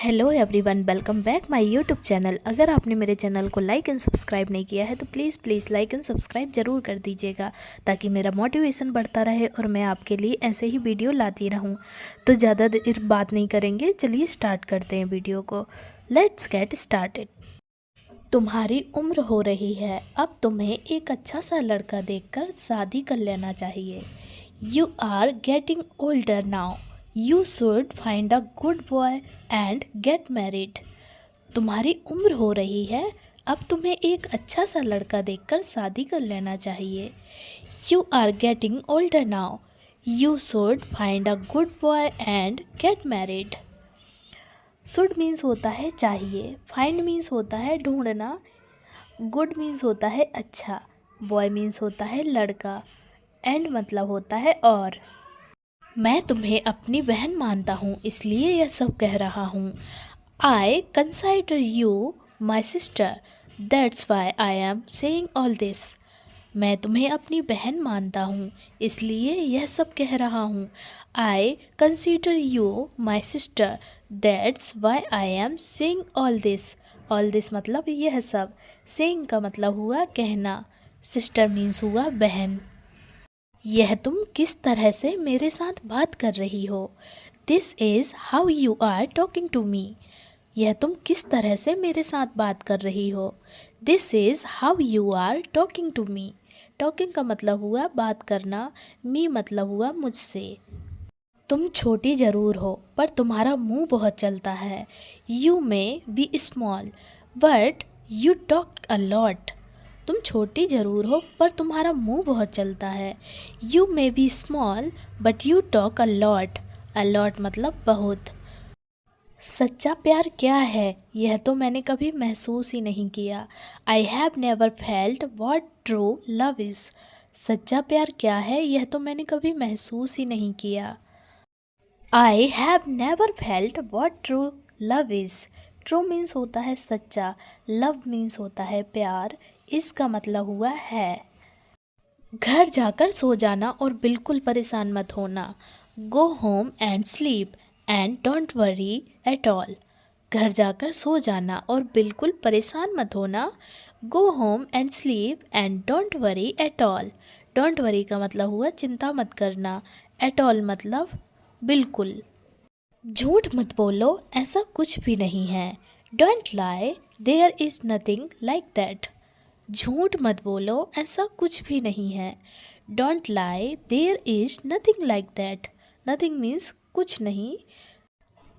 Hello everyone, welcome back my YouTube channel. अगर आपने मेरे चैनल को लाइक एंड सब्सक्राइब नहीं किया है तो प्लीज़ लाइक एंड सब्सक्राइब ज़रूर कर दीजिएगा ताकि मेरा मोटिवेशन बढ़ता रहे और मैं आपके लिए ऐसे ही वीडियो लाती रहूं। तो ज़्यादा देर बात नहीं करेंगे, चलिए स्टार्ट करते हैं वीडियो को। Let's get started. तुम्हारी उम्र हो रही है, अब तुम्हें एक अच्छा सा लड़का देखकर शादी कर लेना चाहिए। You are getting older now, you should find a good boy and get married. तुम्हारी उम्र हो रही है, अब तुम्हें एक अच्छा सा लड़का देखकर शादी कर लेना चाहिए। You are getting older now, you should find a good boy and get married. Should means होता है चाहिए, फाइंड मीन्स होता है ढूंढना, गुड मीन्स होता है अच्छा, बॉय मीन्स होता है लड़का, एंड मतलब होता है और। मैं तुम्हें अपनी बहन मानता हूँ इसलिए यह सब कह रहा हूँ। I consider you my sister, that's why I am saying all this. मैं तुम्हें अपनी बहन मानता हूँ इसलिए यह सब कह रहा हूँ। I consider you my sister, that's why I am saying all this. All this मतलब यह सब, सेइंग का मतलब हुआ कहना, सिस्टर मीन्स हुआ बहन। यह तुम किस तरह से मेरे साथ बात कर रही हो। This is how you are talking to me. यह तुम किस तरह से मेरे साथ बात कर रही हो। This is how you are talking to me. Talking का मतलब हुआ बात करना, मी मतलब हुआ मुझसे। तुम छोटी ज़रूर हो पर तुम्हारा मुंह बहुत चलता है। You may be small but you talk a lot. तुम छोटी ज़रूर हो पर तुम्हारा मुंह बहुत चलता है। You may be small but you talk a lot. A lot मतलब बहुत। सच्चा प्यार क्या है, यह तो मैंने कभी महसूस ही नहीं किया। I have never felt what true love is. सच्चा प्यार क्या है, यह तो मैंने कभी महसूस ही नहीं किया। I have never felt what true love is. True means होता है सच्चा, लव मीन्स होता है प्यार, इसका मतलब हुआ है। घर जाकर सो जाना और बिल्कुल परेशान मत होना। Go home and sleep and don't worry at all. घर जाकर सो जाना और बिल्कुल परेशान मत होना। Go home and sleep and don't worry at all. Don't worry का मतलब हुआ चिंता मत करना, एट ऑल मतलब बिल्कुल। झूठ मत बोलो, ऐसा कुछ भी नहीं है। Don't lie, there is nothing like that. झूठ मत बोलो, ऐसा कुछ भी नहीं है। Don't lie, there is nothing like that. Nothing means कुछ नहीं।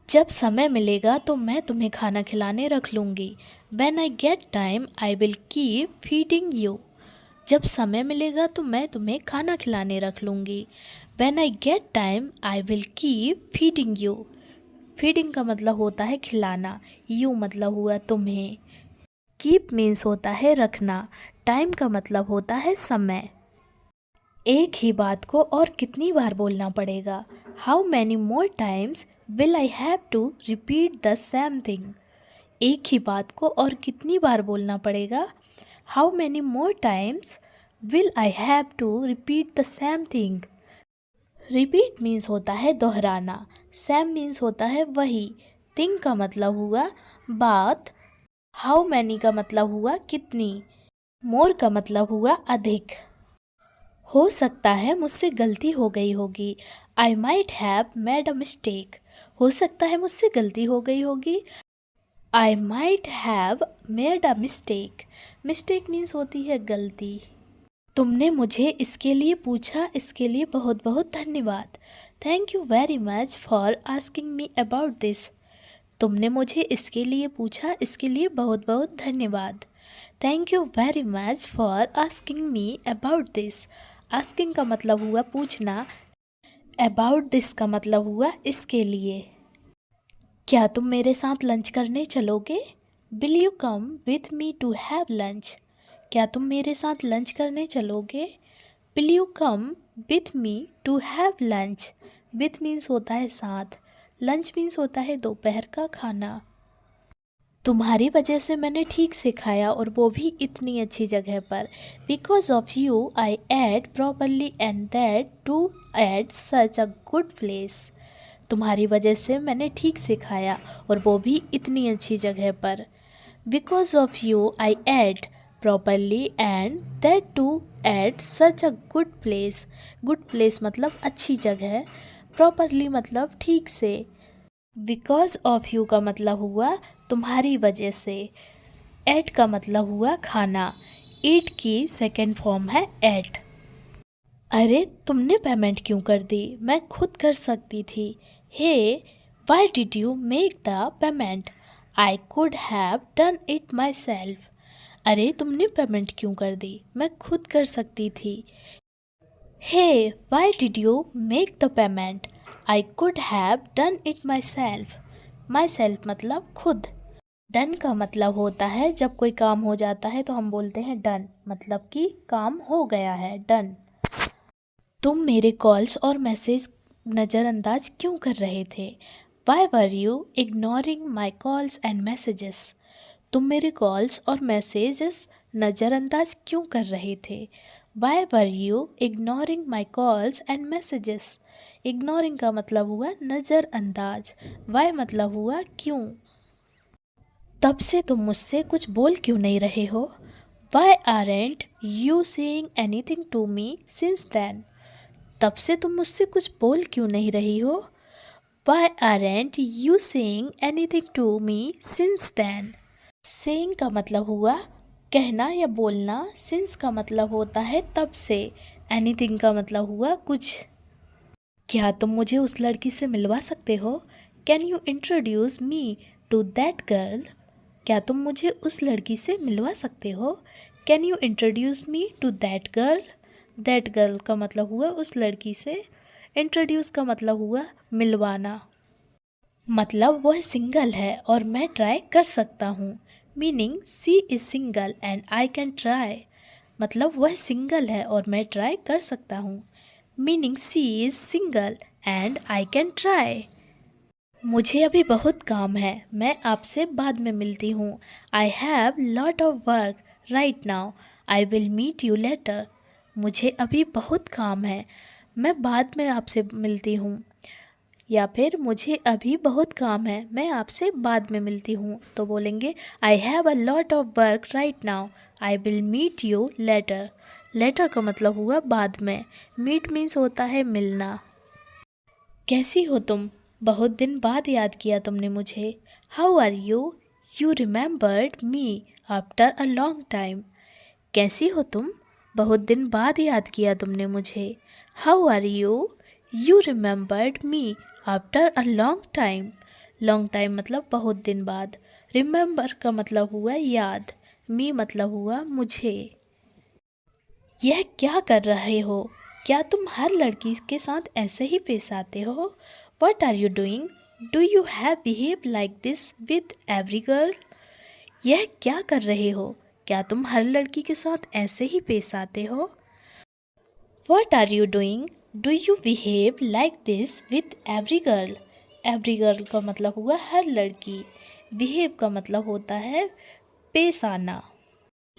जब समय मिलेगा तो मैं तुम्हें खाना खिलाने रख लूँगी। When I get time, I will keep feeding you. जब समय मिलेगा तो मैं तुम्हें खाना खिलाने रख लूँगी। When I get time, I will keep feeding you. Feeding का मतलब होता है खिलाना, यू मतलब हुआ तुम्हें। कीप मीन्स होता है रखना, टाइम का मतलब होता है समय। एक ही बात को और कितनी बार बोलना पड़ेगा। How many more times will I have to repeat the same thing. एक ही बात को और कितनी बार बोलना पड़ेगा। How many more times will I have to repeat the same thing. Repeat means होता है दोहराना, सेम मीन्स होता है वही, थिंग का मतलब हुआ बात, हाउ मैनी का मतलब हुआ कितनी, मोर का मतलब हुआ अधिक। हो सकता है मुझसे गलती हो गई होगी। I might have made a mistake. हो सकता है मुझसे गलती हो गई होगी। I might have made a mistake. Mistake means होती है गलती। तुमने मुझे इसके लिए पूछा, इसके लिए बहुत बहुत धन्यवाद। Thank you very much for asking me about this. तुमने मुझे इसके लिए पूछा, इसके लिए बहुत बहुत धन्यवाद। Thank you very much for asking me about this. Asking का मतलब हुआ पूछना, अबाउट दिस का मतलब हुआ इसके लिए। क्या तुम मेरे साथ लंच करने चलोगे? Will you come with me to have lunch. क्या तुम मेरे साथ लंच करने चलोगे? Will you come with me to have lunch. With means होता है साथ, लंच मीन्स होता है दोपहर का खाना। तुम्हारी वजह से मैंने ठीक से खाया और वो भी इतनी अच्छी जगह पर। Because of you I ate properly and that too at such a good place. तुम्हारी वजह से मैंने ठीक से खाया, और वो भी इतनी अच्छी जगह पर। Because of you I ate properly and that too at such a good place. Good place मतलब अच्छी जगह, प्रॉपरली मतलब ठीक से। बिकॉज ऑफ यू का मतलब हुआ तुम्हारी वजह से। एट का मतलब हुआ खाना। ईट की सेकेंड फॉर्म है एट। अरे तुमने पेमेंट क्यों कर दी, मैं खुद कर सकती थी। Hey why did you make the payment, I could have done it myself. अरे तुमने पेमेंट क्यों कर दी, मैं खुद कर सकती थी। Hey why did you make the payment, I could have done it myself. Myself मतलब खुद। डन का मतलब होता है जब कोई काम हो जाता है तो हम बोलते हैं डन, मतलब कि काम हो गया है, डन। तुम मेरे कॉल्स और मैसेज नज़रअंदाज क्यों कर रहे थे। Why were you ignoring my calls and messages. तुम मेरे कॉल्स और मैसेजेस नज़रअंदाज क्यों कर रहे थे। Why were you ignoring my calls and messages. Ignoring का मतलब हुआ नज़रअंदाज, वाई मतलब हुआ क्यों। तब से तुम मुझसे कुछ बोल क्यों नहीं रहे हो। Why aren't you saying anything to me since then. तब से तुम मुझसे कुछ बोल क्यों नहीं रही हो। Why aren't you saying anything to me since then. Saying का मतलब हुआ कहना या बोलना, सिंस का मतलब होता है तब से, एनीथिंग का मतलब हुआ कुछ। क्या तुम मुझे उस लड़की से मिलवा सकते हो। Can you introduce me to that girl. क्या तुम मुझे उस लड़की से मिलवा सकते हो। Can you introduce me to that girl. That girl का मतलब हुआ उस लड़की से, इंट्रोड्यूस का मतलब हुआ मिलवाना। मतलब वह सिंगल है और मैं ट्राई कर सकता हूँ। Meaning she is single and I can try. मतलब वह सिंगल है और मैं ट्राई कर सकता हूँ। Meaning she is single and I can try. मुझे अभी बहुत काम है, मैं आपसे बाद में मिलती हूँ। I have lot of work right now, I will meet you later. मुझे अभी बहुत काम है, मैं बाद में आपसे मिलती हूँ। या फिर मुझे अभी बहुत काम है, मैं आपसे बाद में मिलती हूँ, तो बोलेंगे I have a lot of work right now, I will meet you later. Later का मतलब हुआ बाद में। मीट मीन्स होता है मिलना। कैसी हो तुम, बहुत दिन बाद याद किया तुमने मुझे। How are you, you remembered me after a long time. कैसी हो तुम, बहुत दिन बाद याद किया तुमने मुझे। How are you, you remembered me after a long time. Long time मतलब बहुत दिन बाद। रिमेंबर का मतलब हुआ याद, मी मतलब हुआ मुझे। यह क्या कर रहे हो, क्या तुम हर लड़की के साथ ऐसे ही पेश आते हो। What are you doing, do you have behave like this with every girl. यह क्या कर रहे हो, क्या तुम हर लड़की के साथ ऐसे ही पेश आते हो। What are you doing, do you behave like this with every girl. Every girl का मतलब हुआ हर लड़की। बिहेव का मतलब होता है पेश आना।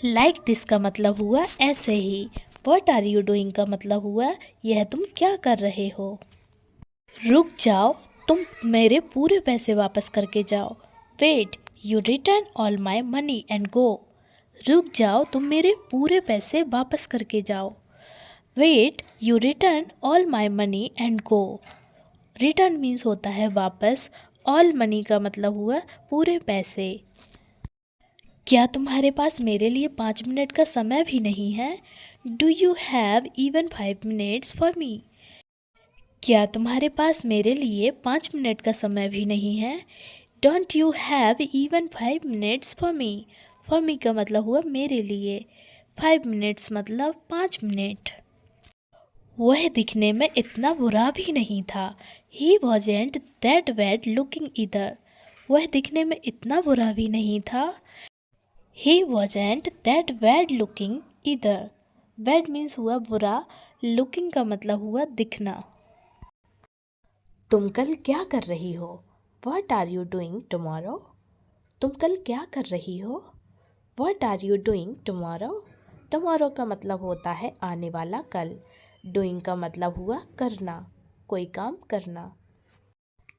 लाइक दिस का मतलब हुआ ऐसे ही। वट आर यू डूइंग का मतलब हुआ यह तुम क्या कर रहे हो। रुक जाओ, तुम मेरे पूरे पैसे वापस करके जाओ। Wait, you return all my money and go. रुक जाओ, तुम मेरे पूरे पैसे वापस करके जाओ। Wait, you return all my money and go. Return means होता है वापस, ऑल मनी का मतलब हुआ पूरे पैसे। क्या तुम्हारे पास मेरे लिए 5 मिनट का समय भी नहीं है। Do you have even 5 minutes for me. क्या तुम्हारे पास मेरे लिए 5 मिनट का समय भी नहीं है। Don't you have even 5 minutes for me. For me का मतलब हुआ मेरे लिए। 5 मिनट्स मतलब 5 मिनट। वह दिखने में इतना बुरा भी नहीं था। He wasn't that bad looking इधर। वह दिखने में इतना बुरा भी नहीं था। He wasn't that bad looking either. Bad means हुआ बुरा, looking का मतलब हुआ दिखना। तुम कल क्या कर रही हो। What are you doing tomorrow? तुम कल क्या कर रही हो। What are you doing tomorrow? Tomorrow का मतलब होता है आने वाला कल। Doing का मतलब हुआ करना, कोई काम करना।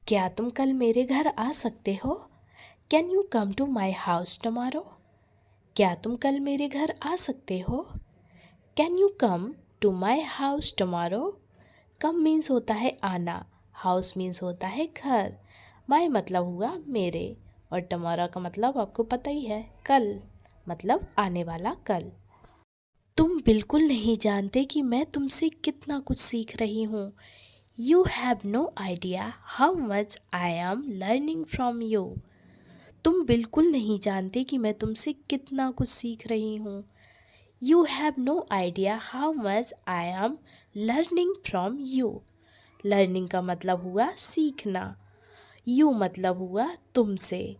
क्या तुम कल मेरे घर आ सकते हो? Can you come to my house tomorrow? क्या तुम कल मेरे घर आ सकते हो? Can you come to my house tomorrow? Come means होता है आना, हाउस मीन्स होता है घर, माई मतलब हुआ मेरे, और टमारो का मतलब आपको पता ही है, कल, मतलब आने वाला कल। तुम बिल्कुल नहीं जानते कि मैं तुमसे कितना कुछ सीख रही हूँ। You have no idea how much I am learning from you. तुम बिल्कुल नहीं जानते कि मैं तुमसे कितना कुछ सीख रही हूँ। You have no idea how much I am learning from you. Learning का मतलब हुआ सीखना, you मतलब हुआ तुमसे।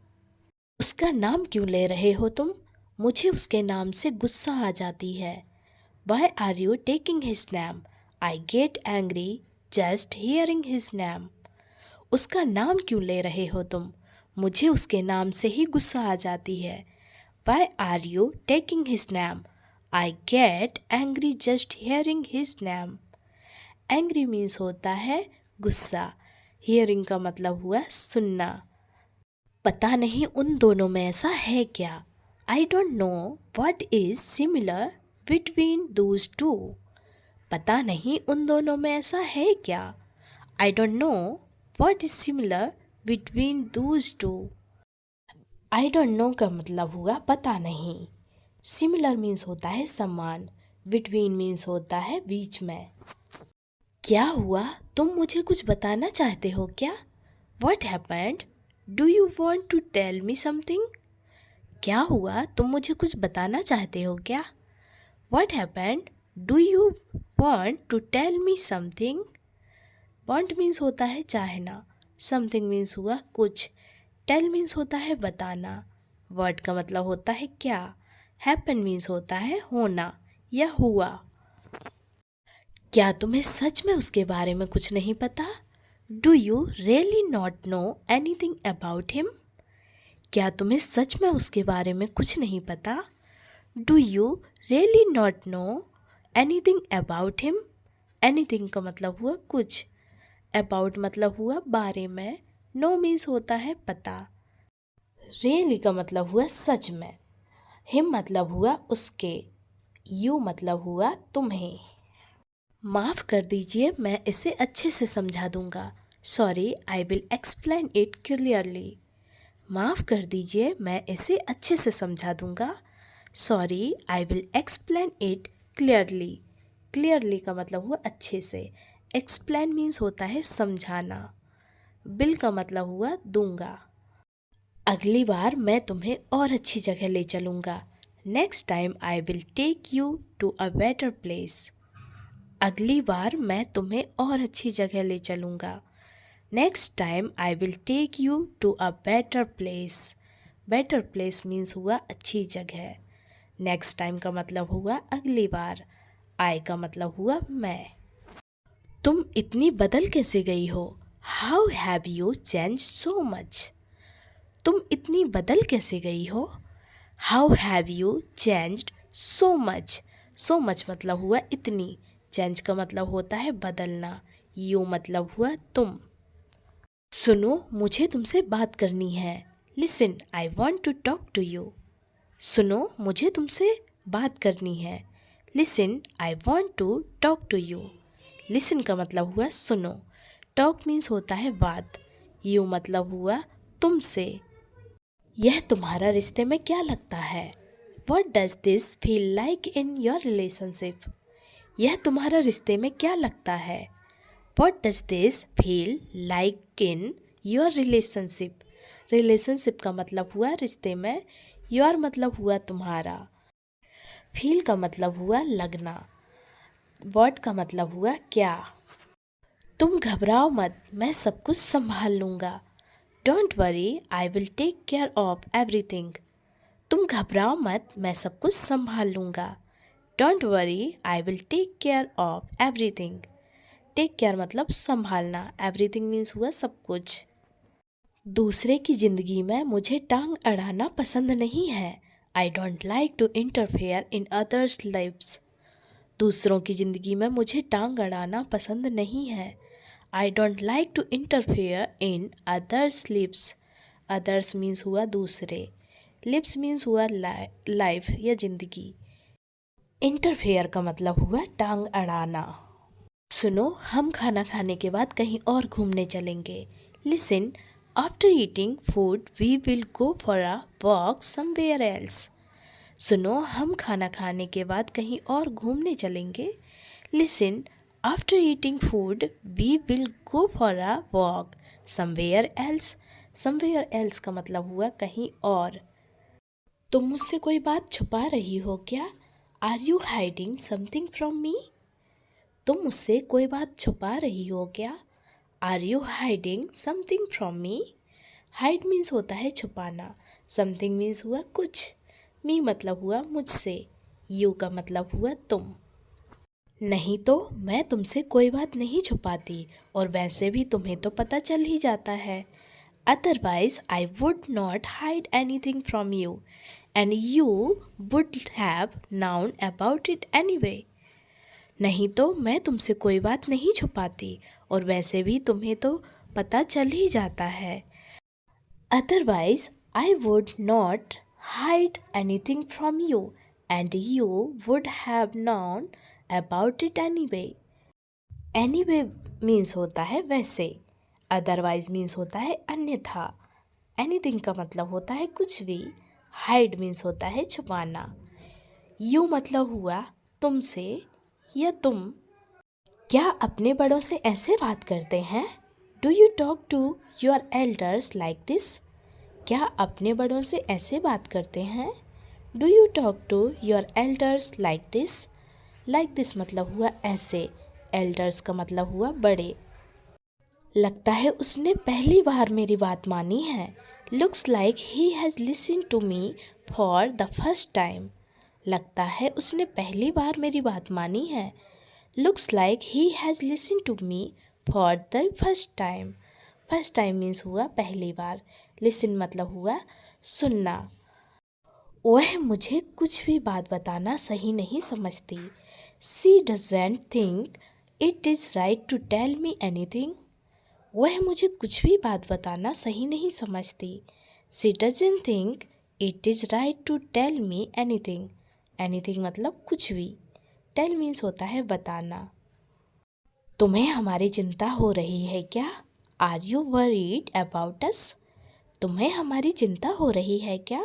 उसका नाम क्यों ले रहे हो तुम? मुझे उसके नाम से गुस्सा आ जाती है। Why are you taking his name? I get angry just hearing his name. उसका नाम क्यों ले रहे हो तुम? मुझे उसके नाम से ही गुस्सा आ जाती है। Why are you taking his name? I get angry just hearing his name. Angry means होता है गुस्सा, hearing का मतलब हुआ सुनना। पता नहीं उन दोनों में ऐसा है क्या? I don't know what is similar between those two. पता नहीं उन दोनों में ऐसा है क्या? I don't know what is similar between those two. I don't know का मतलब हुआ पता नहीं, similar means होता है समान, between means होता है बीच में। क्या हुआ? तुम मुझे कुछ बताना चाहते हो क्या? What happened? Do you want to tell me something? क्या हुआ? तुम मुझे कुछ बताना चाहते हो क्या? What happened? Do you want to tell me something? Want means होता है चाहना, something means हुआ कुछ, tell means होता है बताना, word का मतलब होता है क्या, happen means होता है होना या हुआ। क्या तुम्हें सच में उसके बारे में कुछ नहीं पता? Do you really not know anything about him? क्या तुम्हें सच में उसके बारे में कुछ नहीं पता? Do you really not know anything about him? Anything का मतलब हुआ कुछ, about मतलब हुआ बारे में, no means होता है पता, really का मतलब हुआ सच में, him मतलब हुआ उसके, you मतलब हुआ तुम्हें। माफ़ कर दीजिए, मैं इसे अच्छे से समझा दूंगा। Sorry, I will explain it clearly. माफ़ कर दीजिए, मैं इसे अच्छे से समझा दूंगा। Sorry, I will explain it clearly. Clearly का मतलब हुआ अच्छे से, एक्सप्लेन मीन्स होता है समझाना, बिल का मतलब हुआ दूंगा। अगली बार मैं तुम्हें और अच्छी जगह ले चलूँगा। Next time I will take you to a better place. अगली बार मैं तुम्हें और अच्छी जगह ले चलूँगा। Next time I will take you to a better place. Better place means हुआ अच्छी जगह। नेक्स्ट टाइम का मतलब हुआ अगली बार। आई का मतलब हुआ मैं। तुम इतनी बदल कैसे गई हो? How have you change so much? तुम इतनी बदल कैसे गई हो? How have you changed so much? So much मतलब हुआ इतनी, चेंज का मतलब होता है बदलना, यू मतलब हुआ तुम। सुनो, मुझे तुमसे बात करनी है। Listen, I want to talk to you. सुनो, मुझे तुमसे बात करनी है। Listen, I want to talk to you. Listen का मतलब हुआ सुनो, टॉक मीन्स होता है बात, यू मतलब हुआ तुमसे। यह तुम्हारा रिश्ते में क्या लगता है? What does this feel like in your relationship? यह तुम्हारा रिश्ते में क्या लगता है? What does this feel like in your relationship? Relationship का मतलब हुआ रिश्ते में, योर मतलब हुआ तुम्हारा, फील का मतलब हुआ लगना, वॉट का मतलब हुआ क्या। तुम घबराओ मत, मैं सब कुछ संभाल लूँगा। Don't worry, I will take care of everything. तुम घबराओ मत, मैं सब कुछ संभाल लूँगा। Don't worry, I will take care of everything. Take care मतलब संभालना, एवरीथिंग मीन्स हुआ सब कुछ। दूसरे की ज़िंदगी में मुझे टांग अड़ाना पसंद नहीं है। I don't like to interfere in others lives. दूसरों की ज़िंदगी में मुझे टांग अड़ाना पसंद नहीं है। I don't like to interfere in others lives. Others means हुआ दूसरे, लिव्स मीन्स हुआ लाइफ या जिंदगी। इंटरफेयर का मतलब हुआ टांग अड़ाना। सुनो, हम खाना खाने के बाद कहीं और घूमने चलेंगे। Listen, after eating food we will go for a walk somewhere else. सुनो, हम खाना खाने के बाद कहीं और घूमने चलेंगे। Listen, after eating food we will go for a walk somewhere else. Somewhere else का मतलब हुआ कहीं और। तुम मुझसे कोई बात छुपा रही हो क्या? Are you hiding something from me? तुम मुझसे कोई बात छुपा रही हो क्या? Are you hiding something from me? Hide means होता है छुपाना, समथिंग मीन्स हुआ कुछ, मी मतलब हुआ मुझसे, यू का मतलब हुआ तुम। नहीं तो मैं तुमसे कोई बात नहीं छुपाती, और वैसे भी तुम्हें तो पता चल ही जाता है। Otherwise I would not hide anything from you and you would have noun about it anyway. नहीं तो मैं तुमसे कोई बात नहीं छुपाती, और वैसे भी तुम्हें तो पता चल ही जाता है। Otherwise I would not hide anything from you and you would have non about it anyway. Anyway means होता है वैसे, अदरवाइज मीन्स होता है अन्यथा, एनीथिंग का मतलब होता है कुछ भी, हाइड मीन्स होता है छुपाना, यू मतलब हुआ तुमसे या तुम। क्या अपने बड़ों से ऐसे बात करते हैं? Do you talk to your elders like this? क्या अपने बड़ों से ऐसे बात करते हैं? Do you talk to your elders like this? Like this मतलब हुआ ऐसे, एल्डर्स का मतलब हुआ बड़े। लगता है उसने पहली बार मेरी बात मानी है। Looks like he has listen to me for the first time. लगता है उसने पहली बार मेरी बात मानी है। Looks like he has listened to me for the first time. First time means हुआ पहली बार, listen मतलब हुआ सुनना। वह मुझे कुछ भी बात बताना सही नहीं समझती। She doesn't think it is right to tell me anything. वह मुझे कुछ भी बात बताना सही नहीं समझती। She doesn't think it is right to tell me anything. Anything मतलब कुछ भी, टेल मीन्स होता है बताना। तुम्हें हमारी चिंता हो रही है क्या? Are you worried about us? तुम्हें हमारी चिंता हो रही है क्या?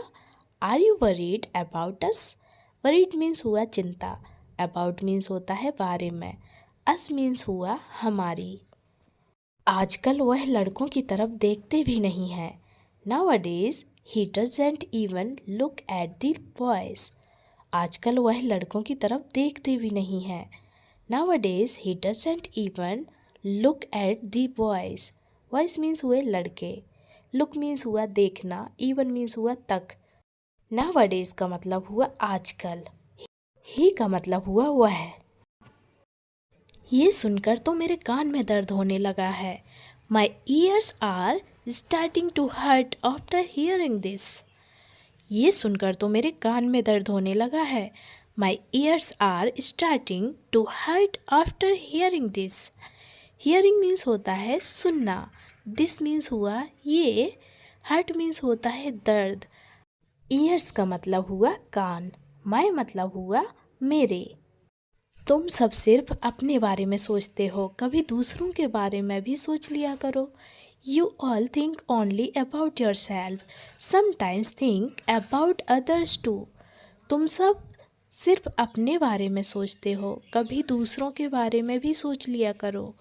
Are you worried about us? Worried means हुआ चिंता, अबाउट मीन्स होता है बारे में, अस मीन्स हुआ हमारी। आजकल वह लड़कों की तरफ देखते भी नहीं है। Nowadays he doesn't even look at the boys. आजकल वह लड़कों की तरफ देखते भी नहीं है। Nowadays he doesn't even look at the boys. Boys means हुए लड़के, look means हुआ देखना, even means हुआ तक। Nowadays का मतलब हुआ आजकल, he का मतलब हुआ वह। ये सुनकर तो मेरे कान में दर्द होने लगा है। My ears are starting to hurt after hearing this. ये सुनकर तो मेरे कान में दर्द होने लगा है। My ears are starting to hurt after hearing this. Hearing means होता है सुनना, this means हुआ ये, hurt means होता है दर्द। ears का मतलब हुआ कान, my मतलब हुआ मेरे। तुम सब सिर्फ अपने बारे में सोचते हो, कभी दूसरों के बारे में भी सोच लिया करो। You all think only about yourself. Sometimes think about others too. तुम सब सिर्फ अपने बारे में सोचते हो, कभी दूसरों के बारे में भी सोच लिया करो।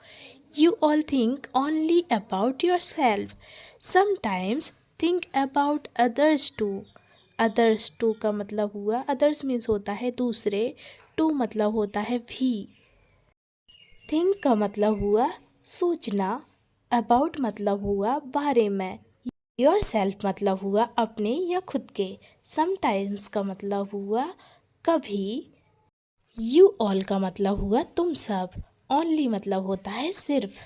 You all think only about yourself. Sometimes think about others too. Others too का मतलब हुआ, others means होता है दूसरे, to मतलब होता है भी। Think का मतलब हुआ सोचना, about मतलब हुआ बारे में, yourself मतलब हुआ अपने या खुद के, sometimes का मतलब हुआ कभी, you all का मतलब हुआ तुम सब, only मतलब होता है सिर्फ।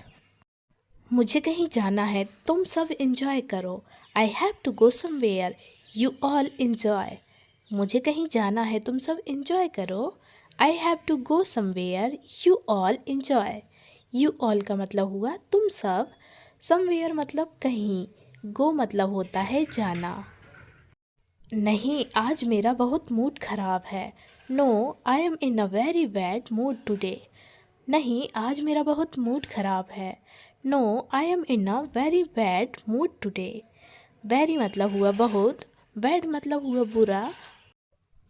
मुझे कहीं जाना है, तुम सब enjoy करो। I have to go somewhere, you all enjoy. मुझे कहीं जाना है, तुम सब enjoy करो। I have to go somewhere, you all enjoy. You all का मतलब हुआ तुम सब, समवेयर मतलब कहीं, गो मतलब होता है जाना। नहीं, आज मेरा बहुत मूड ख़राब है। No, I am in a very bad mood today. नहीं, आज मेरा बहुत मूड ख़राब है। No, I am in a very bad mood today. Very मतलब हुआ बहुत, बैड मतलब हुआ बुरा।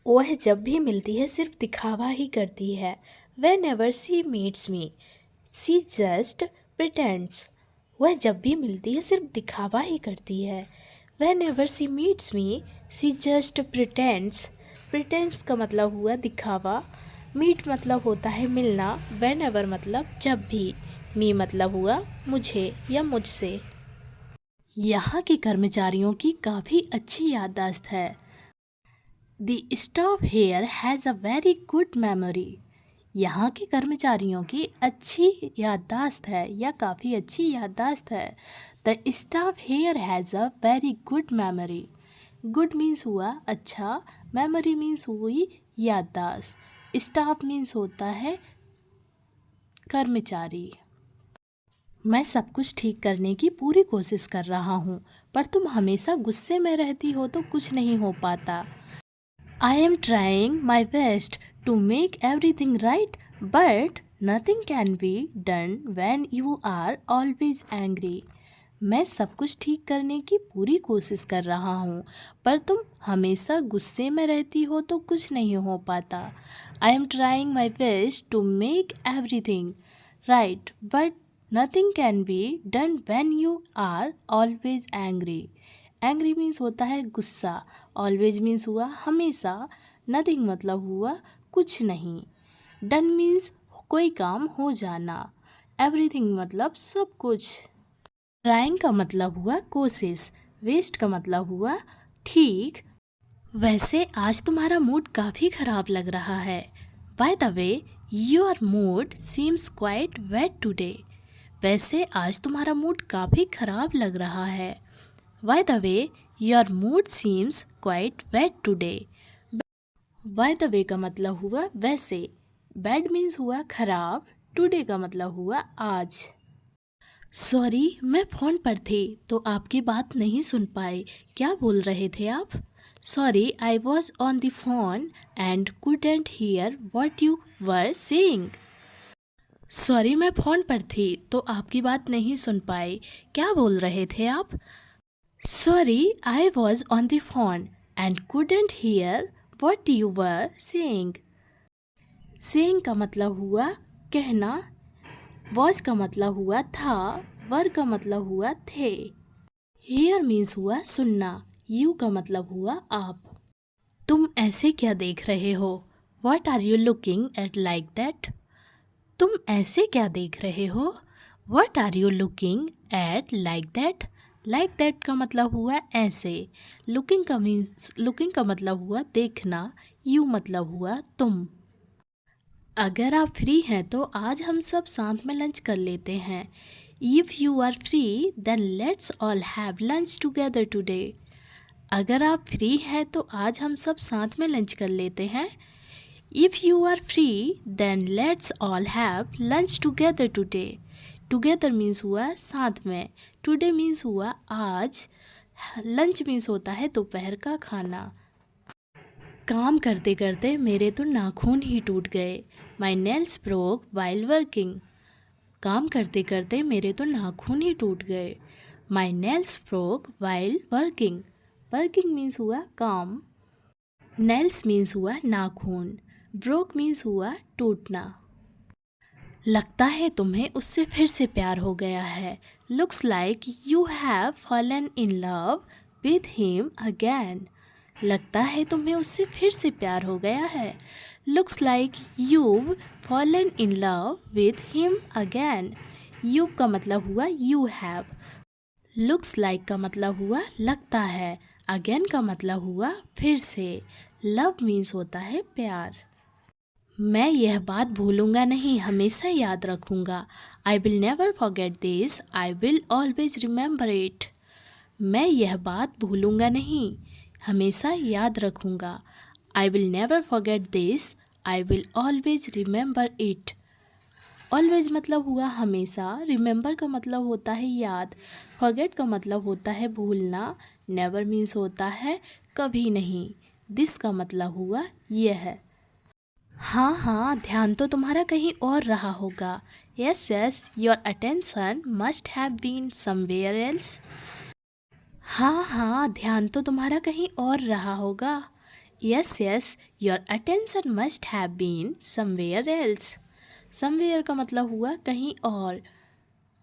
वह जब भी मिलती है सिर्फ दिखावा ही करती है। Whenever she meets me she just pretends. वह जब भी मिलती है सिर्फ दिखावा ही करती है। Whenever she meets me she just pretends. Pretends का मतलब हुआ दिखावा। मीट मतलब होता है मिलना। वेन एवर मतलब जब भी। मी मतलब हुआ मुझे या मुझसे। यहाँ के कर्मचारियों की काफ़ी अच्छी याददाश्त है। The staff here has a very good memory. यहाँ के कर्मचारियों की अच्छी याददाश्त है या काफ़ी अच्छी याददाश्त है। The staff here has a very good memory. Good means हुआ अच्छा, memory means हुई याददाश्त, staff means होता है कर्मचारी। मैं सब कुछ ठीक करने की पूरी कोशिश कर रहा हूँ, पर तुम हमेशा गुस्से में रहती हो तो कुछ नहीं हो पाता। I am trying my best to make everything right, but nothing can be done when you are always angry. मैं सब कुछ ठीक करने की पूरी कोशिश कर रहा हूँ, पर तुम हमेशा गुस्से में रहती हो तो कुछ नहीं हो पाता। I am trying my best to make everything right, but nothing can be done when you are always angry. Angry means होता है गुस्सा, ऑलवेज मीन्स हुआ हमेशा, नथिंग मतलब हुआ कुछ नहीं, डन मीन्स कोई काम हो जाना, एवरीथिंग मतलब सब कुछ। ट्राइंग का मतलब हुआ कोशिश, वेस्ट का मतलब हुआ ठीक। वैसे आज तुम्हारा मूड काफ़ी ख़राब लग रहा है। By the way, your mood seems quite wet today. वैसे आज तुम्हारा मूड काफ़ी ख़राब लग रहा है। By the way, your mood seems quite bad today. By the way का मतलब हुआ वैसे, bad means हुआ खराब, today का मतलब हुआ आज। सॉरी, मैं फ़ोन पर थी तो आपकी बात नहीं सुन पाए, क्या बोल रहे थे आप? Sorry, I was on the phone and couldn't hear what you were saying. Sorry, मैं फ़ोन पर थी तो आपकी बात नहीं सुन पाए, क्या बोल रहे थे आप? Sorry, I was on the phone and couldn't hear what you were saying. Saying का मतलब हुआ कहना, was का मतलब हुआ था, were का मतलब हुआ थे। Hear means हुआ सुनना, you का मतलब हुआ आप। तुम ऐसे क्या देख रहे हो? What are you looking at like that? तुम ऐसे क्या देख रहे हो? What are you looking at like that? Like that का मतलब हुआ ऐसे, लुकिंग का मतलब हुआ देखना, यू मतलब हुआ तुम। अगर आप फ्री हैं तो आज हम सब साथ में लंच कर लेते हैं। If you are free then let's all have lunch together today. अगर आप फ्री हैं तो आज हम सब साथ में लंच कर लेते हैं। If you are free then let's all have lunch together today. Together means हुआ साथ में, टुडे मीन्स हुआ आज, लंच मीन्स होता है दोपहर का खाना। काम करते करते मेरे तो नाखून ही टूट गए। My nails broke while working. काम करते करते मेरे तो नाखून ही टूट गए। My nails broke while working. Working means हुआ काम, नेल्स मीन्स हुआ नाखून, ब्रोक मीन्स हुआ टूटना। लगता है तुम्हें उससे फिर से प्यार हो गया है। Looks like you have fallen in love with him again. लगता है तुम्हें उससे फिर से प्यार हो गया है। Looks like you've fallen in love with him again. You का मतलब हुआ यू हैव, लुक्स लाइक का मतलब हुआ लगता है, अगेन का मतलब हुआ फिर से, लव मीन्स होता है प्यार। मैं यह बात भूलूंगा नहीं, हमेशा याद रखूंगा। I will never forget this, I will always remember it. मैं यह बात भूलूंगा नहीं, हमेशा याद रखूंगा। I will never forget this, I will always remember it. Always मतलब हुआ हमेशा, रिमेंबर का मतलब होता है याद, फॉरगेट का मतलब होता है भूलना, नेवर मीन्स होता है कभी नहीं, दिस का मतलब हुआ यह है। हाँ हाँ, ध्यान तो तुम्हारा कहीं और रहा होगा। Yes yes, your attention must have been somewhere else. हाँ हाँ, ध्यान तो तुम्हारा कहीं और रहा होगा। Yes yes, your attention must have been somewhere else. Somewhere का मतलब हुआ कहीं और,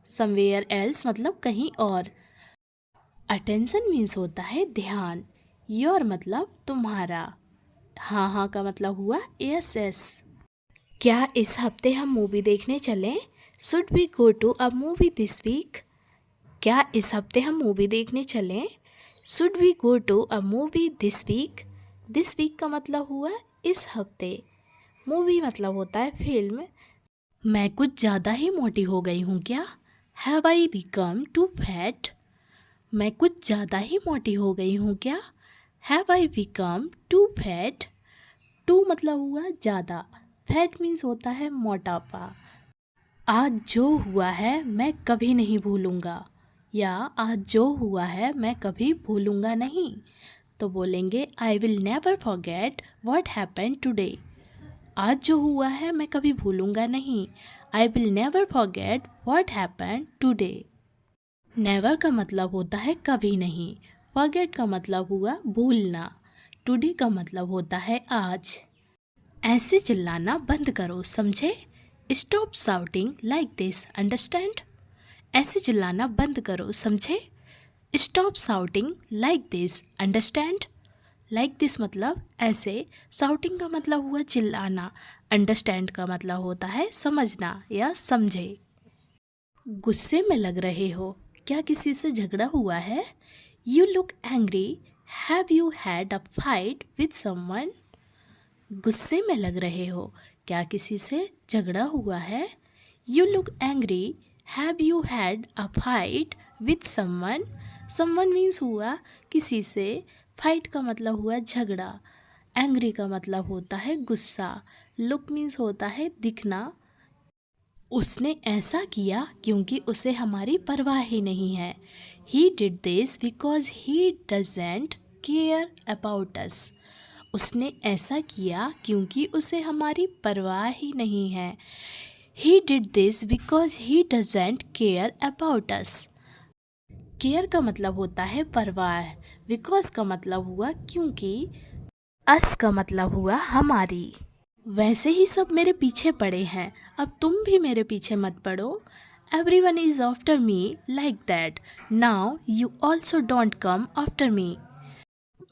समवेयर एल्स मतलब कहीं और। अटेंशन मीन्स होता है ध्यान, योर मतलब तुम्हारा, हाँ हाँ का मतलब हुआ यस यस। क्या इस हफ्ते हम मूवी देखने चलें? Should we go to a movie this week? क्या इस हफ्ते हम मूवी देखने चलें? Should we go to a movie this week? This week का मतलब हुआ इस हफ्ते, मूवी मतलब होता है फिल्म। मैं कुछ ज़्यादा ही मोटी हो गई हूँ क्या? Have I become too fat? मैं कुछ ज़्यादा ही मोटी हो गई हूँ क्या? Have I become too fat? Too मतलब हुआ ज़्यादा, फैट मीन्स होता है मोटापा। आज जो हुआ है मैं कभी नहीं भूलूंगा, या आज जो हुआ है मैं कभी भूलूंगा नहीं, तो बोलेंगे I will never forget what happened today. आज जो हुआ है मैं कभी भूलूंगा नहीं, I will never forget what happened today. Never का मतलब होता है कभी नहीं, फॉरगेट का मतलब हुआ भूलना, टुडे का मतलब होता है आज। ऐसे चिल्लाना बंद करो, समझे? Stop shouting like this, understand? ऐसे चिल्लाना बंद करो, समझे? Stop shouting like this, understand? Like this मतलब ऐसे, शाउटिंग का मतलब हुआ चिल्लाना, अंडरस्टैंड का मतलब होता है समझना या समझे। गुस्से में लग रहे हो, क्या किसी से झगड़ा हुआ है? You look angry, have you had a fight with someone? गुस्से में लग रहे हो, क्या किसी से झगड़ा हुआ है? You look angry, have you had a fight with someone? Someone means हुआ किसी से, फाइट का मतलब हुआ झगड़ा, एंग्री का मतलब होता है गुस्सा, लुक मीन्स होता है दिखना। उसने ऐसा किया क्योंकि उसे हमारी परवाह ही नहीं है। He did this because he doesn't care about us. उसने ऐसा किया क्योंकि उसे हमारी परवाह ही नहीं है। He did this because he doesn't care about us. Care का मतलब होता है परवाह, बिकॉज का मतलब हुआ क्योंकि, अस का मतलब हुआ हमारी। वैसे ही सब मेरे पीछे पड़े हैं, अब तुम भी मेरे पीछे मत पड़ो। Everyone is after me like that, now you also don't come after me.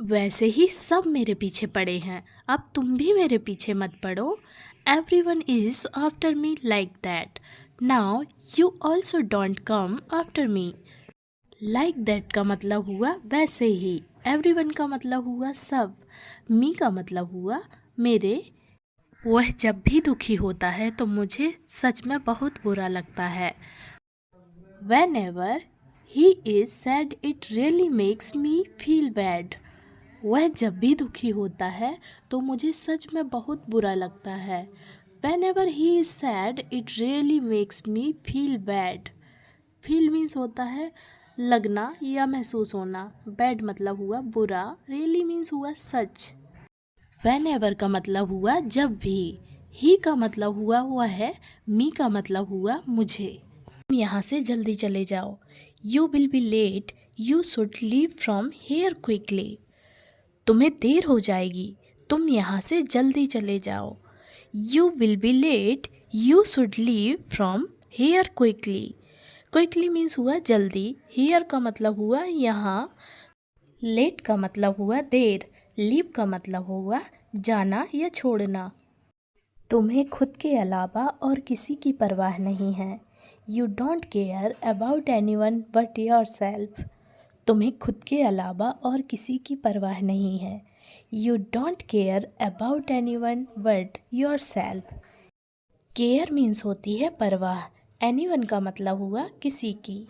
वैसे ही सब मेरे पीछे पड़े हैं, अब तुम भी मेरे पीछे मत पड़ो। Everyone is after me like that, now you also don't come after me. Like that का मतलब हुआ वैसे ही, एवरीवन का मतलब हुआ सब, मी का मतलब हुआ मेरे। वह जब भी दुखी होता है तो मुझे सच में बहुत बुरा लगता है। Whenever he is sad it really makes me feel bad। वह जब भी दुखी होता है तो मुझे सच में बहुत बुरा लगता है। Whenever he is sad it really makes me feel bad। feel means होता है लगना या महसूस होना, bad मतलब हुआ बुरा, really means हुआ सच। Whenever का मतलब हुआ जब भी, ही का मतलब हुआ हुआ है, मी का मतलब हुआ मुझे। तुम यहाँ से जल्दी चले जाओ, you will be late, you should leave from here quickly. तुम्हें देर हो जाएगी, तुम यहाँ से जल्दी चले जाओ। You will be late, you should leave from here quickly. Quickly means हुआ जल्दी, हेयर का मतलब हुआ यहाँ, लेट का मतलब हुआ देर, लीव का मतलब हुआ जाना या छोड़ना। तुम्हें खुद के अलावा और किसी की परवाह नहीं है। You don't care about anyone but yourself. तुम्हें खुद के अलावा और किसी की परवाह नहीं है। You don't care about anyone but yourself. Care means होती है परवाह, एनीवन का मतलब हुआ किसी की।